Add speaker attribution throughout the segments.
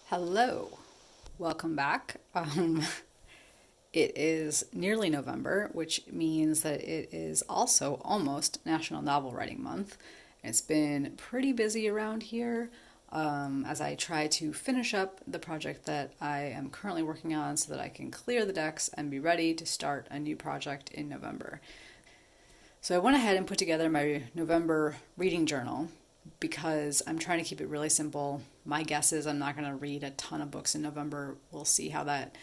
Speaker 1: Hello, welcome back. It is nearly November, which means that it is also almost National Novel Writing Month. It's been pretty busy around here as I try to finish up the project that I am currently working on so that I can clear the decks and be ready to start a new project in November. So I went ahead and put together my November reading journal because I'm trying to keep it really simple. My guess is I'm not going to read a ton of books in November. We'll see how that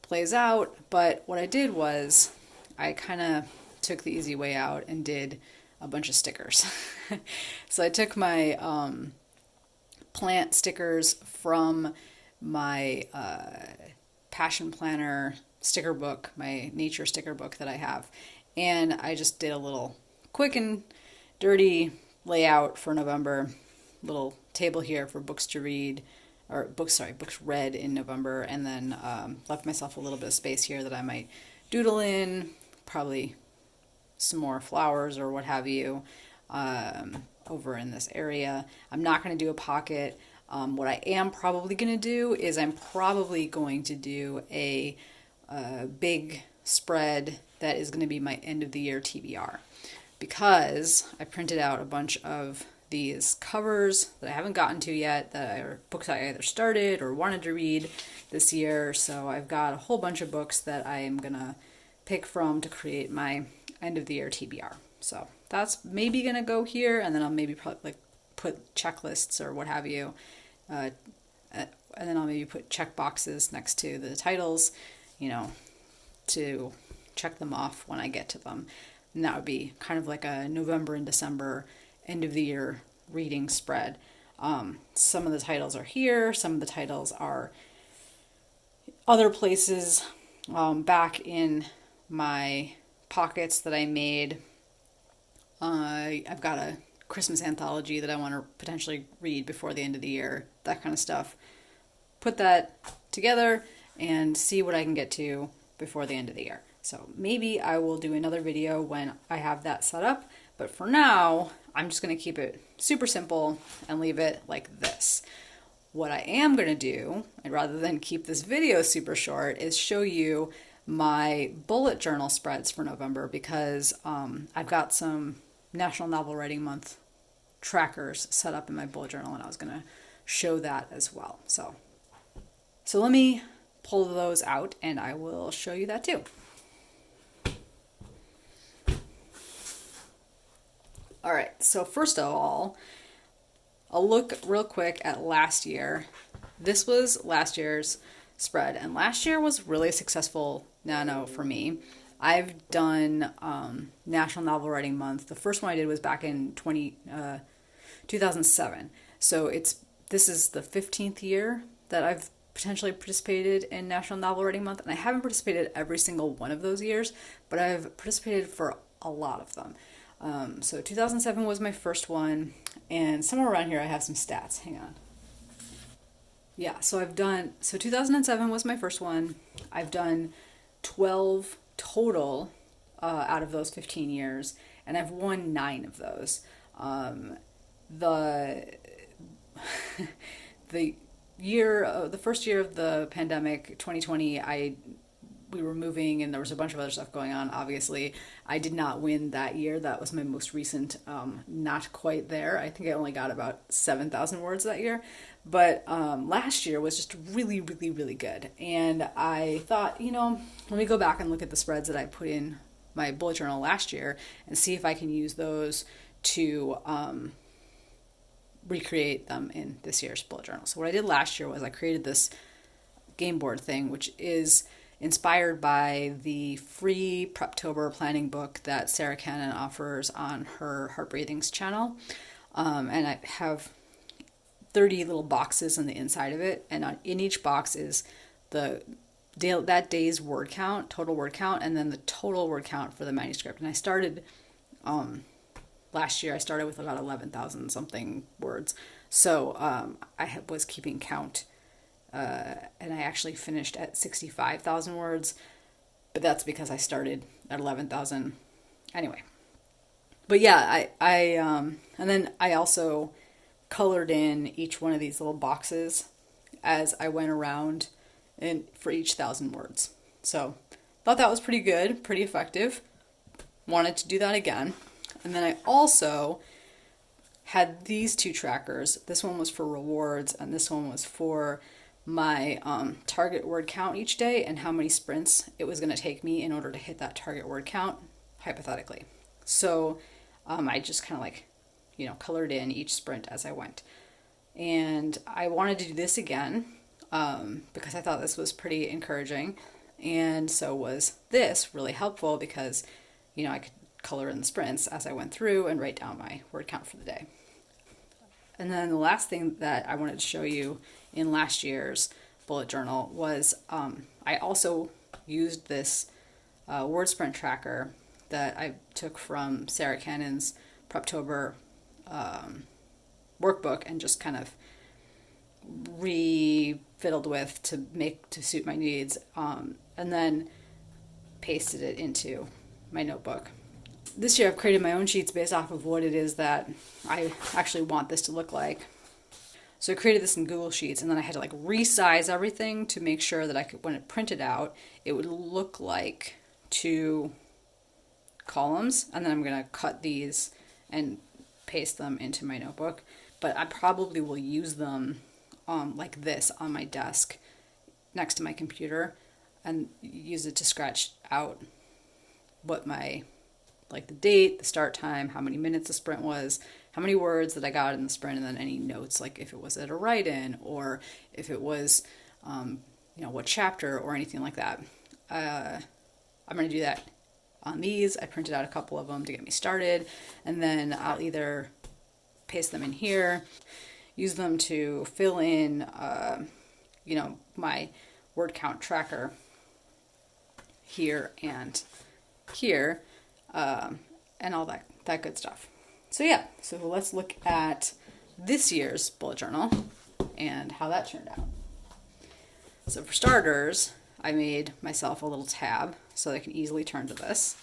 Speaker 1: plays out. But what I did was I kind of took the easy way out and did a bunch of stickers. So I took my plant stickers from my Passion Planner sticker book, my nature sticker book that I have. And I just did a little quick and dirty layout for November, little table here for books to read, or books read in November, and then left myself a little bit of space here that I might doodle in, probably some more flowers or what have you, over in this area. I'm not going to do a pocket. What I am probably going to do is I'm probably going to do a big spread that is going to be my end of the year TBR, because I printed out a bunch of these covers that I haven't gotten to yet, that are books I either started or wanted to read this year. So I've got a whole bunch of books that I am gonna pick from to create my end of the year TBR. So that's maybe gonna go here, and then I'll maybe probably put checklists or what have you, and then I'll maybe put check boxes next to the titles, to check them off when I get to them. And that would be kind of like a November and December end of the year reading spread. Some of the titles are here, some of the titles are other places, back in my pockets that I made. I've got a Christmas anthology that I want to potentially read before the end of the year, that kind of stuff. Put that together and see what I can get to before the end of the year. So maybe I will do another video when I have that set up, but for now, I'm just going to keep it super simple and leave it like this. What I am going to do, and rather than keep this video super short, is show you my bullet journal spreads for November, because I've got some National Novel Writing Month trackers set up in my bullet journal, and I was going to show that as well. So let me pull those out and I will show you that too. All right, so first of all, I'll look real quick at last year. This was last year's spread, and last year was really a successful nano for me. I've done National Novel Writing Month. The first one I did was back in 2007. So this is the 15th year that I've potentially participated in National Novel Writing Month, and I haven't participated every single one of those years, but I've participated for a lot of them. So 2007 was my first one, and somewhere around here I have some stats. Hang on. Yeah, so 2007 was my first one. I've done 12 total out of those 15 years, and I've won 9 of those. The the first year of the pandemic, 2020, we were moving and there was a bunch of other stuff going on. Obviously, I did not win that year. That was my most recent, not quite there. I think I only got about 7,000 words that year. But last year was just really, really, really good. And I thought, let me go back and look at the spreads that I put in my bullet journal last year and see if I can use those to recreate them in this year's bullet journal. So what I did last year was I created this game board thing, which is inspired by the free Preptober planning book that Sarah Cannon offers on her Heart Breathings channel. And I have 30 little boxes on the inside of it, and in each box is that day's word count, total word count, and then the total word count for the manuscript. And I started last year, I started with about 11,000 something words. So I was keeping count. And I actually finished at 65,000 words, but that's because I started at 11,000 anyway. But yeah, and then I also colored in each one of these little boxes as I went around and for each 1,000 words. So thought that was pretty good, pretty effective. Wanted to do that again. And then I also had these two trackers. This one was for rewards, and this one was for my target word count each day and how many sprints it was going to take me in order to hit that target word count, hypothetically. So I just kind of like, colored in each sprint as I went. And I wanted to do this again because I thought this was pretty encouraging. And so was this really helpful because, I could color in the sprints as I went through and write down my word count for the day. And then the last thing that I wanted to show you in last year's bullet journal was I also used this word sprint tracker that I took from Sarah Cannon's Preptober workbook and just kind of refiddled with to suit my needs, and then pasted it into my notebook. This year I've created my own sheets based off of what it is that I actually want this to look like. So I created this in Google Sheets, and then I had to like resize everything to make sure that I could, when it printed out, it would look like 2 columns. And then I'm going to cut these and paste them into my notebook. But I probably will use them like this on my desk next to my computer and use it to scratch out what my, like the date, the start time, how many minutes the sprint was, how many words that I got in the sprint, and then any notes, like if it was at a write-in or if it was, what chapter or anything like that. I'm going to do that on these. I printed out a couple of them to get me started, and then I'll either paste them in here, use them to fill in, my word count tracker here and here, and all that good stuff. So let's look at this year's bullet journal and how that turned out. So for starters, I made myself a little tab so that I can easily turn to this.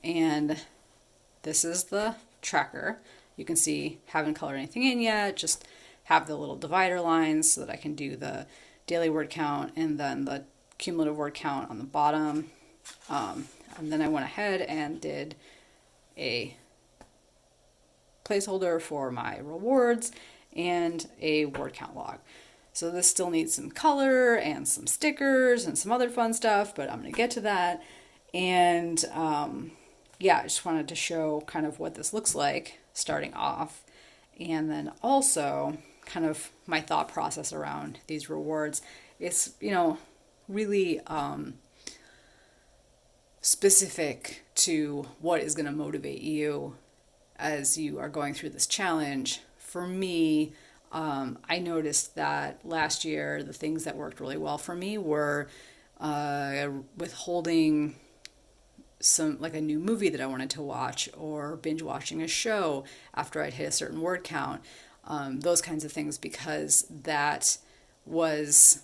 Speaker 1: And this is the tracker. You can see, haven't colored anything in yet, just have the little divider lines so that I can do the daily word count and then the cumulative word count on the bottom. And then I went ahead and did a placeholder for my rewards and a word count log. So this still needs some color and some stickers and some other fun stuff, but I'm going to get to that. And I just wanted to show kind of what this looks like starting off, and then also kind of my thought process around these rewards. It's, really specific to what is going to motivate you as you are going through this challenge. For me, I noticed that last year the things that worked really well for me were withholding some, like a new movie that I wanted to watch, or binge watching a show after I'd hit a certain word count, those kinds of things, because that was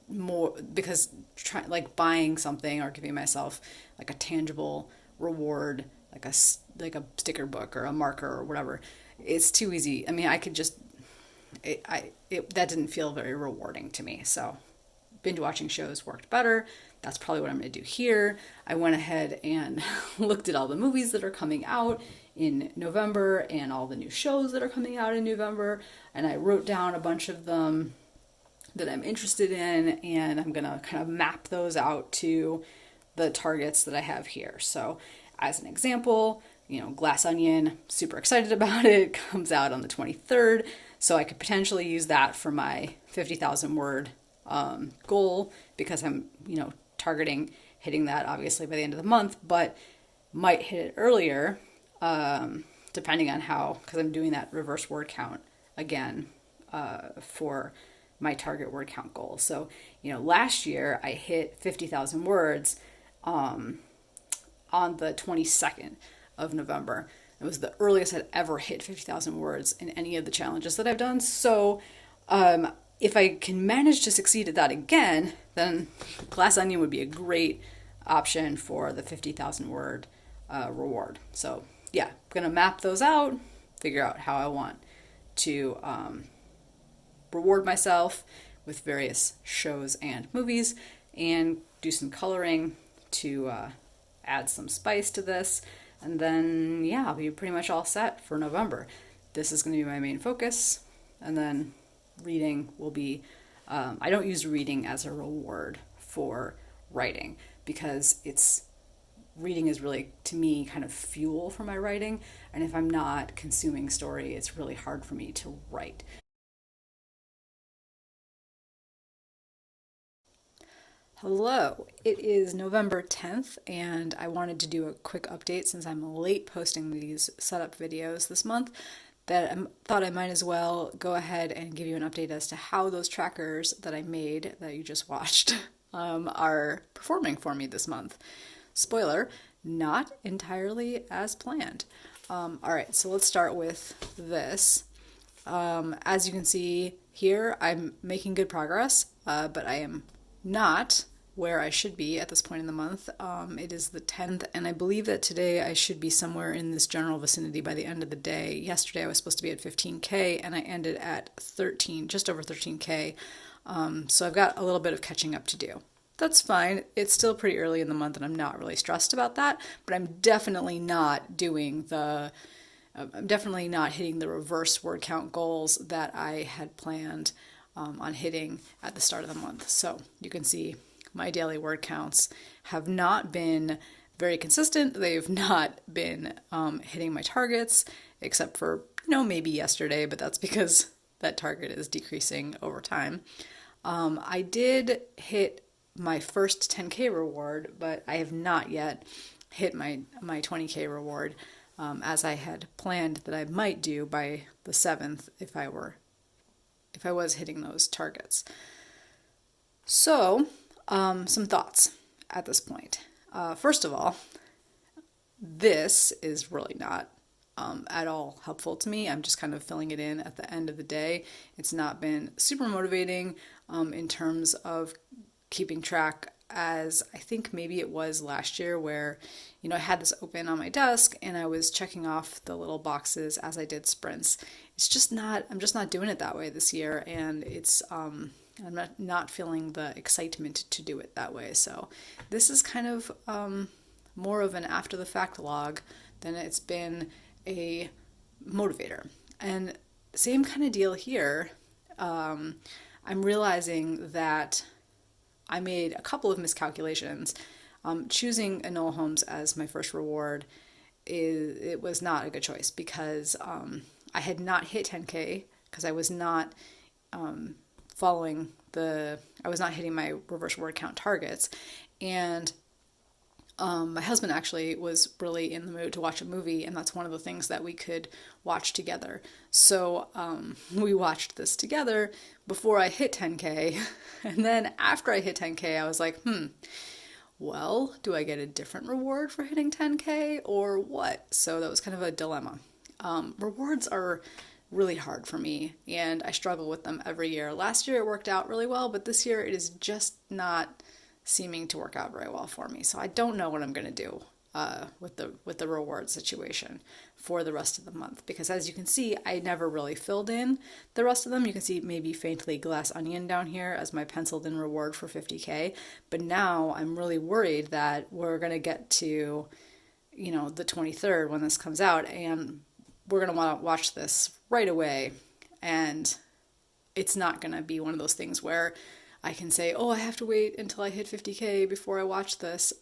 Speaker 1: more, because buying something or giving myself like a tangible reward, like a sticker book or a marker or whatever, it's too easy. I mean, I could just, that didn't feel very rewarding to me. So binge watching shows worked better. That's probably what I'm going to do here. I went ahead and looked at all the movies that are coming out in November and all the new shows that are coming out in November, and I wrote down a bunch of them that I'm interested in, and I'm going to kind of map those out to the targets that I have here. So as an example, Glass Onion, super excited about it, comes out on the 23rd, so I could potentially use that for my 50,000 word goal, because I'm, targeting hitting that obviously by the end of the month, but might hit it earlier, depending on how, because I'm doing that reverse word count again for my target word count goal. So, last year I hit 50,000 words on the 22nd of November. It was the earliest I'd ever hit 50,000 words in any of the challenges that I've done. So if I can manage to succeed at that again, then Glass Onion would be a great option for the 50,000 word reward. So yeah, I'm going to map those out, figure out how I want to reward myself with various shows and movies and do some coloring to add some spice to this. And then, yeah, I'll be pretty much all set for November. This is going to be my main focus. And then reading will be, I don't use reading as a reward for writing because reading is really, to me, kind of fuel for my writing. And if I'm not consuming story, it's really hard for me to write. Hello, it is November 10th, and I wanted to do a quick update since I'm late posting these setup videos this month. That I thought I might as well go ahead and give you an update as to how those trackers that I made that you just watched are performing for me this month. Spoiler, not entirely as planned. All right, so let's start with this. As you can see here, I'm making good progress, but I am not where I should be at this point in the month. It is the 10th, and I believe that today I should be somewhere in this general vicinity by the end of the day. Yesterday I was supposed to be at 15K, and I ended at 13, just over 13K. So I've got a little bit of catching up to do. That's fine. It's still pretty early in the month, and I'm not really stressed about that, but I'm definitely not hitting the reverse word count goals that I had planned on hitting at the start of the month. So you can see my daily word counts have not been very consistent. They've not been hitting my targets, except for, maybe yesterday, but that's because that target is decreasing over time. I did hit my first 10K reward, but I have not yet hit my 20K reward as I had planned that I might do by the 7th if I was hitting those targets. So, some thoughts at this point. First of all, this is really not at all helpful to me. I'm just kind of filling it in at the end of the day. It's not been super motivating in terms of keeping track as I think maybe it was last year where, I had this open on my desk and I was checking off the little boxes as I did sprints. I'm just not doing it that way this year, and I'm not feeling the excitement to do it that way. So this is kind of more of an after the fact log than it's been a motivator. And same kind of deal here. I'm realizing that I made a couple of miscalculations. Choosing Enola Holmes as my first reward it was not a good choice because I had not hit 10K because I was not I was not hitting my reverse word count targets, and my husband actually was really in the mood to watch a movie, and that's one of the things that we could watch together. So we watched this together before I hit 10K, and then after I hit 10K, I was like, well, do I get a different reward for hitting 10K or what? So that was kind of a dilemma. Rewards are really hard for me, and I struggle with them every year. Last year it worked out really well, but this year it is just not seeming to work out very well for me. So I don't know what I'm going to do with the reward situation for the rest of the month, because as you can see, I never really filled in the rest of them. You can see maybe faintly glass onion down here as my penciled in reward for 50K, but now I'm really worried that we're going to get to the 23rd when this comes out, and we're going to want to watch this right away, and it's not going to be one of those things where I can say, I have to wait until I hit 50K before I watch this,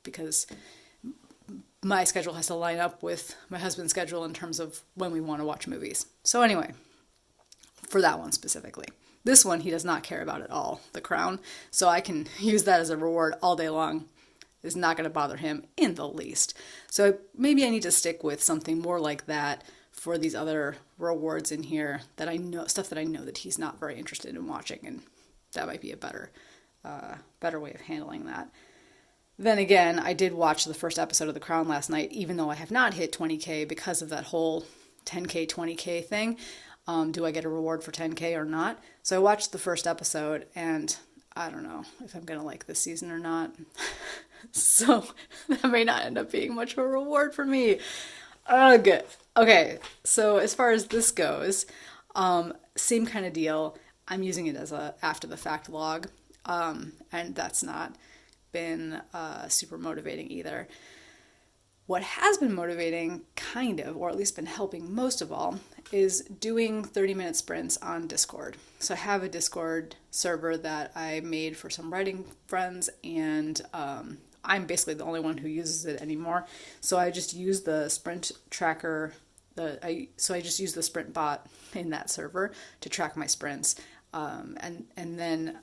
Speaker 1: because my schedule has to line up with my husband's schedule in terms of when we want to watch movies. So anyway, for that one specifically. This one he does not care about at all, The Crown, so I can use that as a reward all day long. It's not going to bother him in the least. So maybe I need to stick with something more like that for these other rewards in here that I know, stuff that I know that he's not very interested in watching, and that might be a better way of handling that. Then again, I did watch the first episode of The Crown last night, even though I have not hit 20K because of that whole 10K, 20K thing. Do I get a reward for 10K or not? So I watched the first episode, and I don't know if I'm going to like this season or not. So that may not end up being much of a reward for me. Ugh. Okay, so as far as this goes, same kind of deal. I'm using it as a after the fact log, and that's not been super motivating either. What has been motivating, kind of, or at least been helping most of all, is doing 30-minute sprints on Discord. So I have a Discord server that I made for some writing friends, and I'm basically the only one who uses it anymore. So I just use the sprint tracker. I just use the sprint bot in that server to track my sprints, and then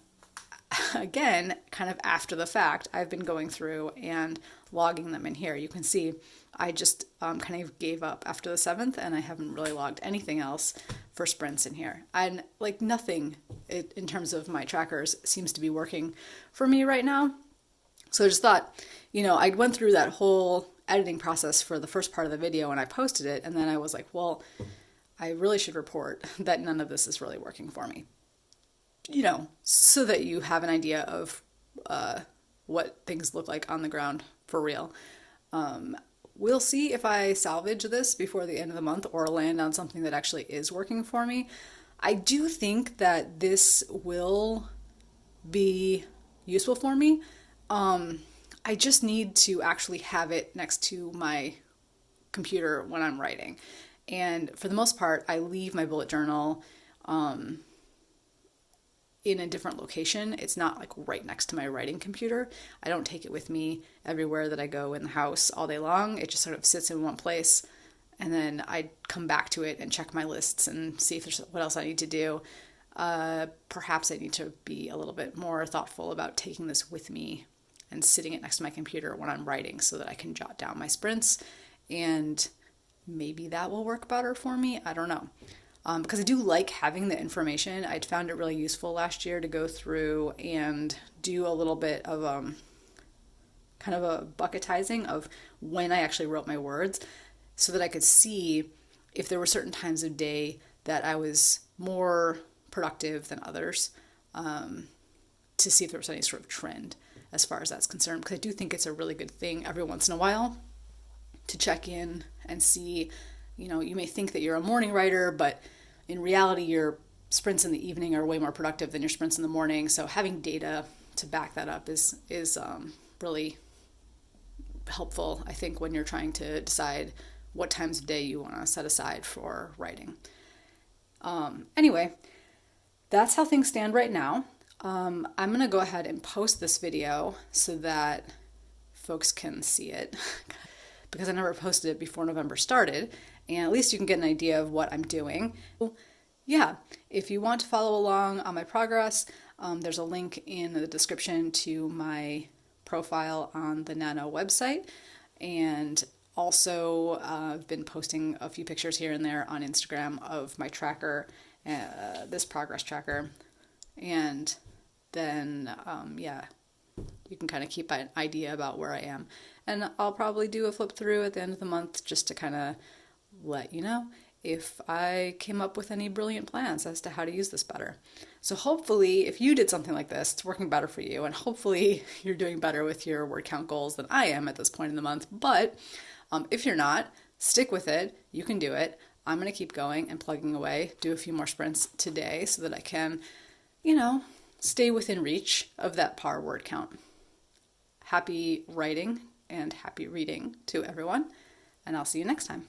Speaker 1: again, kind of after the fact, I've been going through and logging them in here. You can see I just kind of gave up after the 7th, and I haven't really logged anything else for sprints in here. And like nothing in terms of my trackers seems to be working for me right now. So I just thought, I went through that whole editing process for the first part of the video and I posted it, and then I was like, well, I really should report that none of this is really working for me. So that you have an idea of what things look like on the ground for real. We'll see if I salvage this before the end of the month or land on something that actually is working for me. I do think that this will be useful for me. I just need to actually have it next to my computer when I'm writing. And for the most part, I leave my bullet journal in a different location. It's not like right next to my writing computer. I don't take it with me everywhere that I go in the house all day long. It just sort of sits in one place, and then I come back to it and check my lists and see if there's what else I need to do. Perhaps I need to be a little bit more thoughtful about taking this with me and sitting it next to my computer when I'm writing so that I can jot down my sprints, and maybe that will work better for me. I don't know. Because I do like having the information. I found it really useful last year to go through and do a little bit of kind of a bucketizing of when I actually wrote my words so that I could see if there were certain times of day that I was more productive than others, to see if there was any sort of trend as far as that's concerned. Because I do think it's a really good thing every once in a while to check in and see, you may think that you're a morning writer, but in reality, your sprints in the evening are way more productive than your sprints in the morning. So having data to back that up is really helpful, I think, when you're trying to decide what times of day you want to set aside for writing. Anyway, that's how things stand right now. I'm going to go ahead and post this video so that folks can see it because I never posted it before November started, and at least you can get an idea of what I'm doing. Yeah, if you want to follow along on my progress, there's a link in the description to my profile on the Nano website, and also I've been posting a few pictures here and there on Instagram of my tracker, this progress tracker, and then you can kind of keep an idea about where I am. And I'll probably do a flip through at the end of the month just to kind of let you know if I came up with any brilliant plans as to how to use this better. So hopefully, if you did something like this, it's working better for you, and hopefully you're doing better with your word count goals than I am at this point in the month. But if you're not, stick with it. You can do it. I'm going to keep going and plugging away, do a few more sprints today so that I can, stay within reach of that par word count. Happy writing and happy reading to everyone, and I'll see you next time.